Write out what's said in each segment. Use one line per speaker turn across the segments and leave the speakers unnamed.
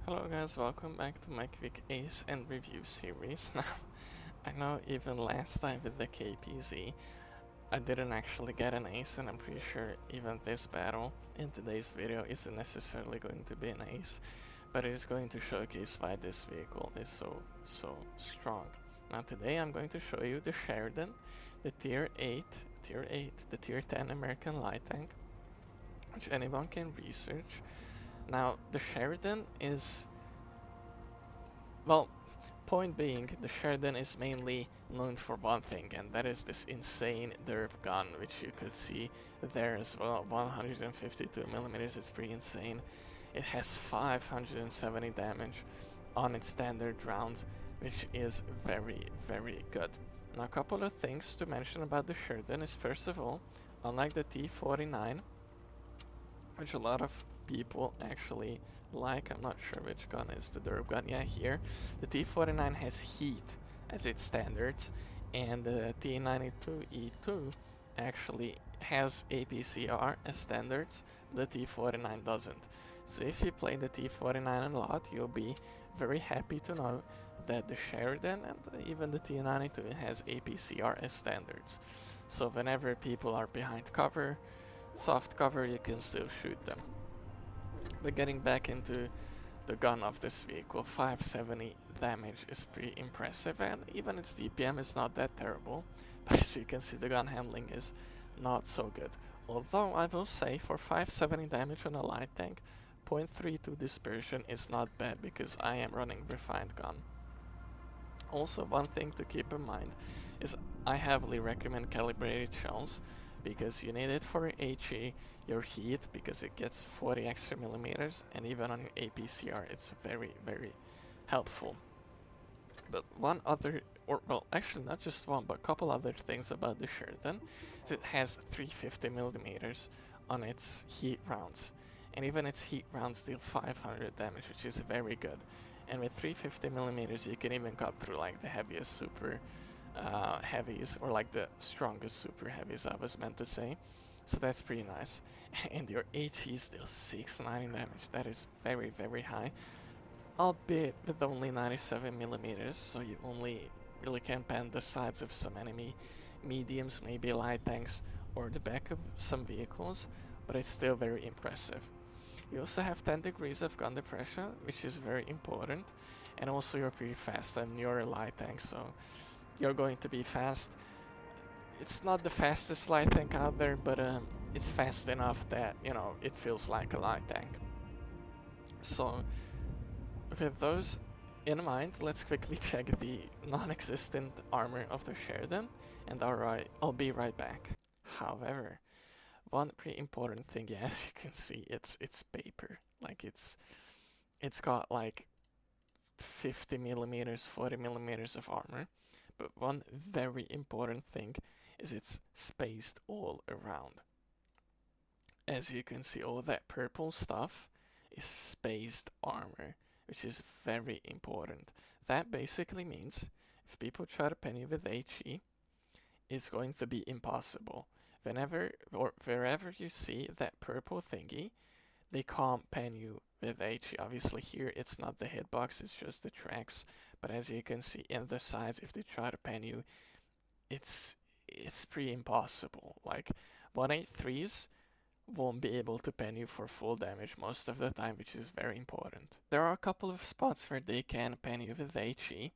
Hello guys, welcome back to my quick ace and review series. Now, I know even last time with the KPZ, I didn't actually get an ace, and I'm pretty sure even this battle in today's video isn't necessarily going to be an ace, but it is going to showcase why this vehicle is so strong. Now today I'm going to show you the Sheridan, the tier 8, the tier 10 American light tank, which anyone can research. Now, the Sheridan is, well, point being, the Sheridan is mainly known for one thing, and that is this insane derp gun, which you could see there as well. 152mm, it's pretty insane. It has 570 damage on its standard rounds, which is very good. Now, a couple of things to mention about the Sheridan is, first of all, unlike the T49, which a lot of people actually like. I'm not sure which gun is the derp gun. Yeah, here. The T49 has heat as its standards, and the T92E2 actually has APCR as standards. The T49 doesn't. So if you play the T49 a lot, you'll be very happy to know that the Sheridan and even the T92 has APCR as standards. So whenever people are behind cover, soft cover, you can still shoot them. But getting back into the gun of this vehicle, 570 damage is pretty impressive, and even its DPM is not that terrible. But as you can see, the gun handling is not so good. Although I will say, for 570 damage on a light tank, 0.32 dispersion is not bad because I am running refined gun. Also, one thing to keep in mind is I heavily recommend calibrated shells, because you need it for HE, your heat, because it gets 40 extra millimeters, and even on your APCR it's very helpful. But one other, or well, actually not just one, but a couple other things about the Sheridan is it has 350 millimeters on its heat rounds, and even its heat rounds deal 500 damage, which is very good. And with 350 millimeters, you can even cut through like the heaviest super heavies, or like the strongest super heavies, I was meant to say. So that's pretty nice. And your HE is still 690 damage. That is very high, albeit with only 97 millimeters, so you only really can pen the sides of some enemy mediums, maybe light tanks, or the back of some vehicles, but it's still very impressive. You also have 10 degrees of gun depression, which is very important, and also you're pretty fast, and you're a light tank, so you're going to be fast. It's not the fastest light tank out there, but it's fast enough that, you know, it feels like a light tank. So with those in mind, let's quickly check the non-existent armor of the Sheridan, and I'll be right back. However, one pretty important thing, yeah, as you can see, it's paper. Like it's got like 50 millimeters, 40 millimeters of armor. But one very important thing is it's spaced all around. As you can see, all that purple stuff is spaced armor, which is very important. That basically means if people try to pen you with HE, it's going to be impossible. Whenever or wherever you see that purple thingy, they can't pen you with HE. Obviously here it's not the hitbox, it's just the tracks. But as you can see in the sides, if they try to pen you, it's pretty impossible. Like 183s won't be able to pen you for full damage most of the time, which is very important. There are a couple of spots where they can pen you with HE.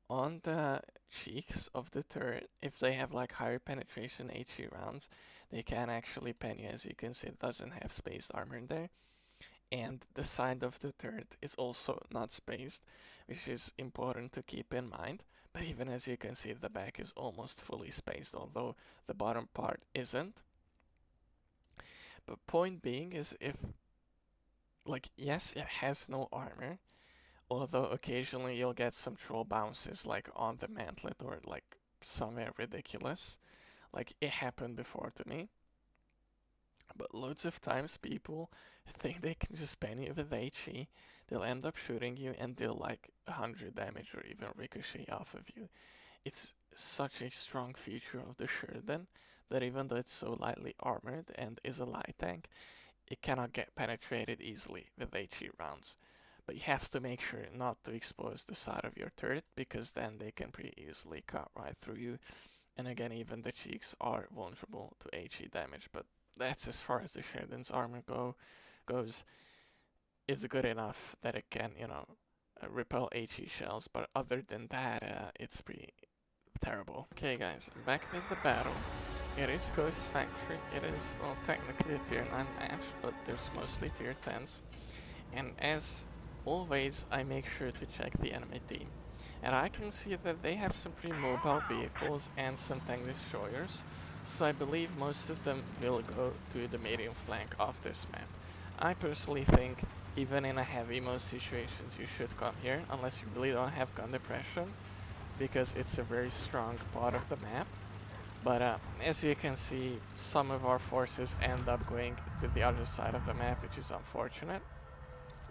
On the cheeks of the turret, if they have like higher penetration HE rounds, they can actually pen you. As you can see, it doesn't have spaced armor in there. And the side of the turret is also not spaced, which is important to keep in mind. But even as you can see, the back is almost fully spaced, although the bottom part isn't. But point being is, if, like, yes, it has no armor, although occasionally you'll get some troll bounces like on the mantlet or like somewhere ridiculous. Like it happened before to me. But loads of times people think they can just pen you with HE, they'll end up shooting you and deal like 100 damage or even ricochet off of you. It's such a strong feature of the Sheridan that even though it's so lightly armored and is a light tank, it cannot get penetrated easily with HE rounds. but you have to make sure not to expose the side of your turret, because then they can pretty easily cut right through you. And again, even the cheeks are vulnerable to HE damage, but that's as far as the Sheridan's armor goes. It's good enough that it can, repel HE shells, but other than that, it's pretty terrible. Okay guys, back with the battle. It is Ghost Factory. It is, well, technically a tier 9 match, but there's mostly tier 10s. And as always, I make sure to check the enemy team. And I can see that they have some pretty mobile vehicles and some tank destroyers. So I believe most of them will go to the medium flank of this map. I personally think even in a heavy mode situations you should come here, unless you really don't have gun depression, because it's a very strong part of the map. But as you can see, some of our forces end up going to the other side of the map, which is unfortunate.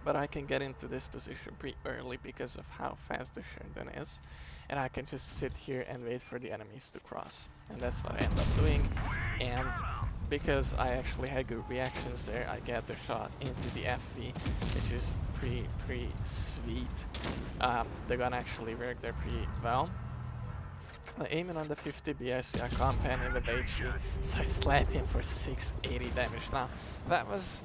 But I can get into this position pretty early because of how fast the Sheridan is. And I can just sit here and wait for the enemies to cross. And that's what I end up doing. And because I actually had good reactions there, I get the shot into the FV, which is pretty sweet. The gun actually worked there pretty well. Aiming on the 50 BIC, I can't pan him with HE, so I slap him for 680 damage. Now, that was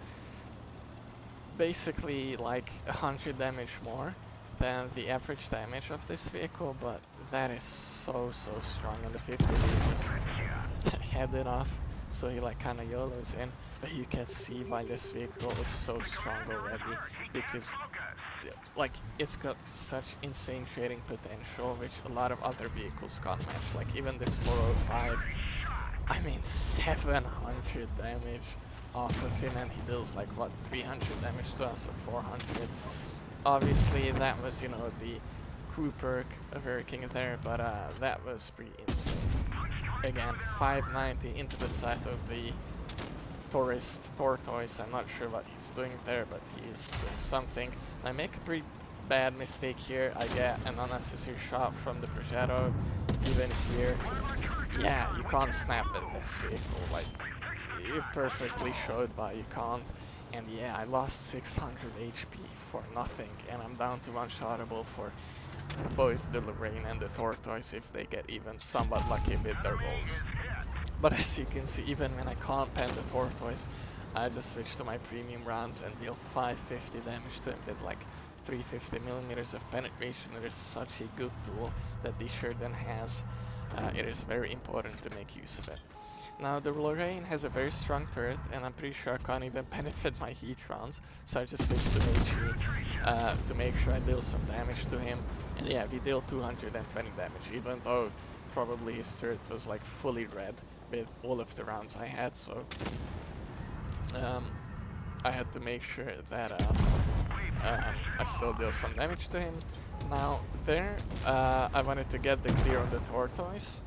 basically like 100 damage more than the average damage of this vehicle, but that is so strong, and the 50 he just had it off, so he like kinda YOLOs in, but you can see why this vehicle is so strong already, because like it's got such insane trading potential, which a lot of other vehicles can't match. Like even this 405, I mean 700 damage off of him, and he deals like what, 300 damage to us, or 400. Obviously that was, the crew perk working there, but that was pretty insane. Again, 590 into the side of the tortoise. I'm not sure what he's doing there, but he's doing something. I make a pretty bad mistake here. I get an unnecessary shot from the Progetto. Even here, yeah, you can't snap at this vehicle. Like, you perfectly showed why you can't. And yeah, I lost 600 HP for nothing, and I'm down to one-shottable for both the Lorraine and the Tortoise if they get even somewhat lucky with their rolls. But as you can see, even when I can't pen the Tortoise, I just switch to my premium rounds and deal 550 damage to him with like 350mm of penetration. It is such a good tool that the Sheridan has. It is very important to make use of it. Now the Lorraine has a very strong turret, and I'm pretty sure I can't even penetrate my heat rounds, so I just switched to HE to make sure I deal some damage to him. And yeah, we deal 220 damage, even though probably his turret was like fully red with all of the rounds I had, so I had to make sure that I still deal some damage to him. Now there, I wanted to get the clear on the Tortoise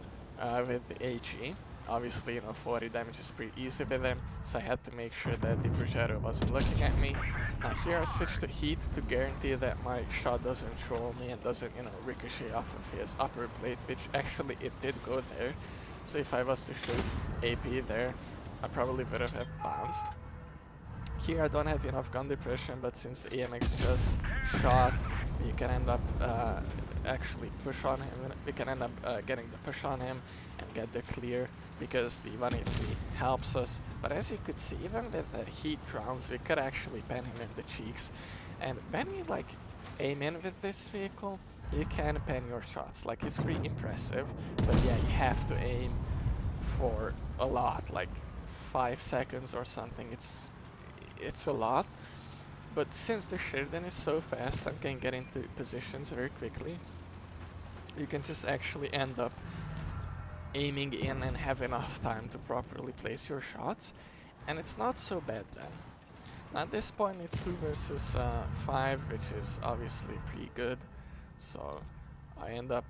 with the HE. Obviously, 40 damage is pretty easy with him, so I had to make sure that the Progetto wasn't looking at me. Now here I switched to heat to guarantee that my shot doesn't troll me and doesn't, ricochet off of his upper plate, which actually it did go there. So if I was to shoot AP there, I probably would have bounced. Here I don't have enough gun depression, but since the AMX just shot, you can end up actually push on him. We can end up getting the push on him and get the clear, because the 183 helps us. But as you could see, even with the heat rounds, we could actually pen him in the cheeks. And when you like aim in with this vehicle, you can pen your shots. Like, it's pretty impressive, but yeah, you have to aim for a lot, like 5 seconds or something. It's a lot. But since the Sheridan is so fast and can get into positions very quickly, you can just actually end up aiming in and have enough time to properly place your shots, and it's not so bad then. Now at this point it's 2 versus 5, which is obviously pretty good, so I end up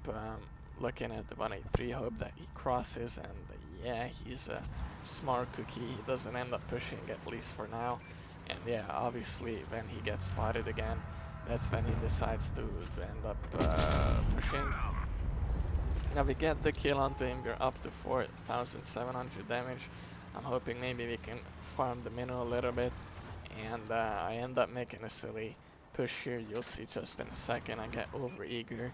looking at the 183, hope that he crosses, and yeah, he's a smart cookie, he doesn't end up pushing, at least for now. And yeah, obviously when he gets spotted again, that's when he decides to end up pushing. Now we get the kill onto him, we're up to 4,700 damage. I'm hoping maybe we can farm the minnow a little bit, and I end up making a silly push here, you'll see just in a second. I get over eager.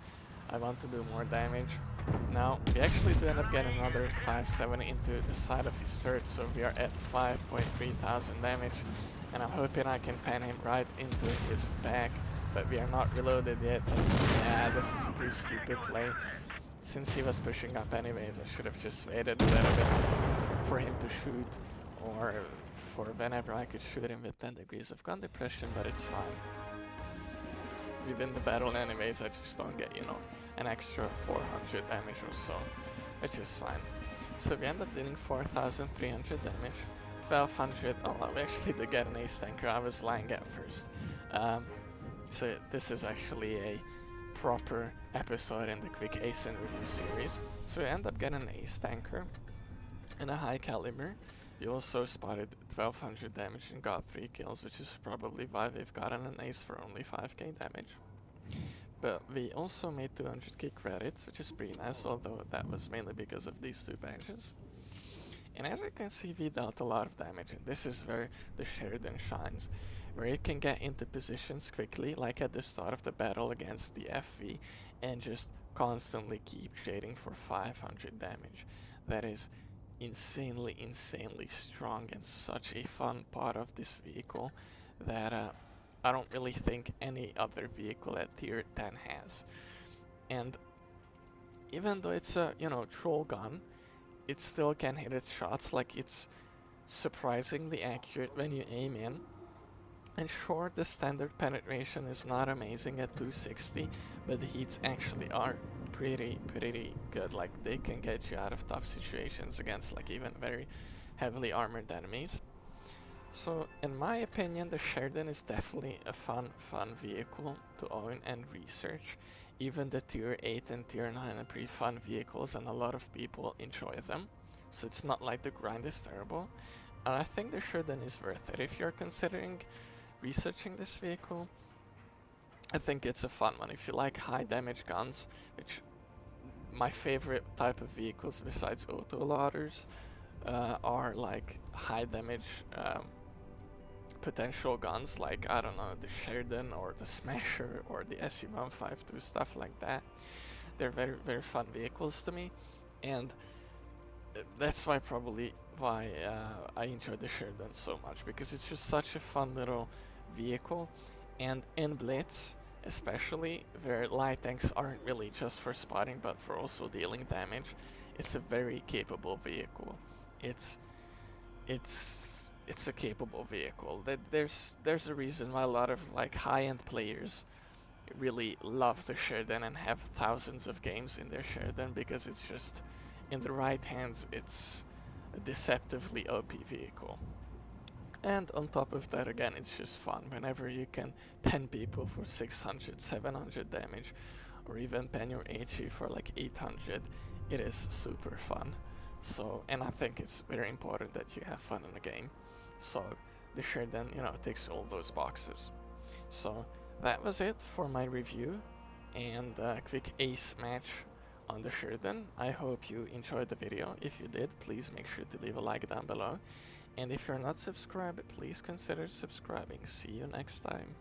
I want to do more damage. Now, we actually do end up getting another 570 into the side of his turret, so we are at 5.3 thousand damage. And I'm hoping I can pan him right into his back, but we are not reloaded yet. And yeah, this is a pretty stupid play. Since he was pushing up anyways, I should have just waited a little bit for him to shoot, or for whenever I could shoot him with 10 degrees of gun depression, but it's fine. We win the battle anyways, I just don't get, you know, an extra 400 damage or so, which is fine. So we end up dealing 4,300 damage, 1,200, oh no, we actually did get an ace tanker, I was lying at first. So this is actually a proper episode in the quick ace and review series. So we end up getting an ace tanker and a high caliber. We also spotted 1,200 damage and got 3 kills, which is probably why we've gotten an ace for only 5k damage. But we also made 200k credits, which is pretty nice, although that was mainly because of these 2 badges. And as you can see, we dealt a lot of damage, and this is where the Sheridan shines, where it can get into positions quickly, like at the start of the battle against the FV, and just constantly keep trading for 500 damage. That is insanely strong and such a fun part of this vehicle that I don't really think any other vehicle at tier 10 has. And even though it's a, you know, troll gun, it still can hit its shots. Like, it's surprisingly accurate when you aim in. And sure, the standard penetration is not amazing at 260, but the hits actually are pretty good. Like, they can get you out of tough situations against like even very heavily armored enemies. So in my opinion, the Sheridan is definitely a fun vehicle to own and research. Even the tier 8 and tier 9 are pretty fun vehicles, and a lot of people enjoy them. So it's not like the grind is terrible. And I think the Sheridan is worth it. If you're considering researching this vehicle, I think it's a fun one. If you like high damage guns, which my favorite type of vehicles besides auto loaders are like high damage potential guns, like, I don't know, the Sheridan or the Smasher or the SU-152, stuff like that. They're very fun vehicles to me, and that's probably why I enjoy the Sheridan so much, because it's just such a fun little vehicle. And in Blitz especially, where light tanks aren't really just for spotting but for also dealing damage, it's a very capable vehicle. It's a capable vehicle. There's a reason why a lot of like high-end players really love the Sheridan and have thousands of games in their Sheridan, because it's just, in the right hands, it's a deceptively OP vehicle. And on top of that, again, it's just fun. Whenever you can pen people for 600, 700 damage, or even pen your HE for like 800, it is super fun. So, and I think it's very important that you have fun in the game. So the Sheridan, you know, ticks all those boxes. So that was it for my review and quick ace match on the Sheridan. I hope you enjoyed the video. If you did, please make sure to leave a like down below. And if you're not subscribed, please consider subscribing. See you next time.